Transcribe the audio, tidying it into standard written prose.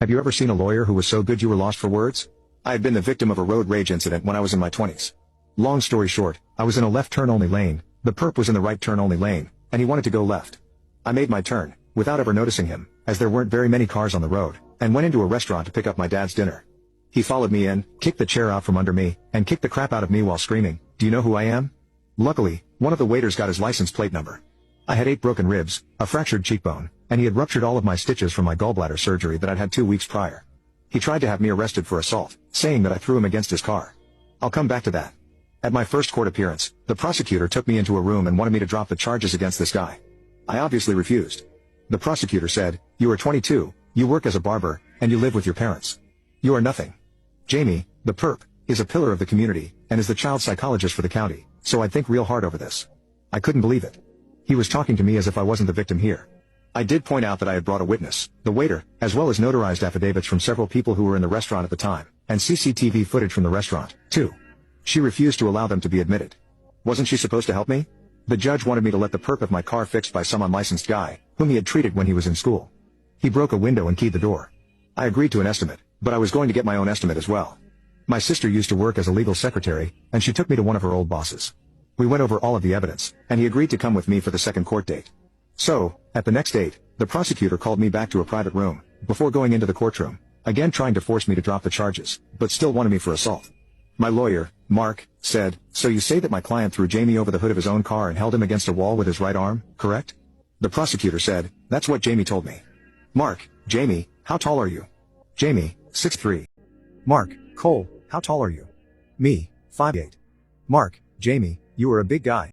Have you ever seen a lawyer who was so good you were lost for words? I had been the victim of a road rage incident when I was in my 20s. Long story short, I was in a left turn only lane, the perp was in the right turn only lane, and he wanted to go left. I made my turn, without ever noticing him, as there weren't very many cars on the road, and went into a restaurant to pick up my dad's dinner. He followed me in, kicked the chair out from under me, and kicked the crap out of me while screaming, "Do you know who I am?" Luckily, one of the waiters got his license plate number. I had 8 broken ribs, a fractured cheekbone, and he had ruptured all of my stitches from my gallbladder surgery that I'd had 2 weeks prior. He tried to have me arrested for assault, saying that I threw him against his car. I'll come back to that. At my first court appearance, the prosecutor took me into a room and wanted me to drop the charges against this guy. I obviously refused. The prosecutor said, "You are 22, you work as a barber, and you live with your parents. You are nothing. Jamie, the perp, is a pillar of the community, and is the child psychologist for the county, so I'd think real hard over this." I couldn't believe it. He was talking to me as if I wasn't the victim here. I did point out that I had brought a witness, the waiter, as well as notarized affidavits from several people who were in the restaurant at the time, and CCTV footage from the restaurant, too. She refused to allow them to be admitted. Wasn't she supposed to help me? The judge wanted me to let the perp have my car fixed by some unlicensed guy, whom he had treated when he was in school. He broke a window and keyed the door. I agreed to an estimate, but I was going to get my own estimate as well. My sister used to work as a legal secretary, and she took me to one of her old bosses. We went over all of the evidence, and he agreed to come with me for the second court date. So, at the next date, the prosecutor called me back to a private room, before going into the courtroom, again trying to force me to drop the charges, but still wanted me for assault. My lawyer, Mark, said, "So you say that my client threw Jamie over the hood of his own car and held him against a wall with his right arm, correct?" The prosecutor said, "That's what Jamie told me." Mark, Jamie, how tall are you? Jamie, 6'3". Mark, Cole, how tall are you? Me, 5'8". Mark, Jamie, you are a big guy.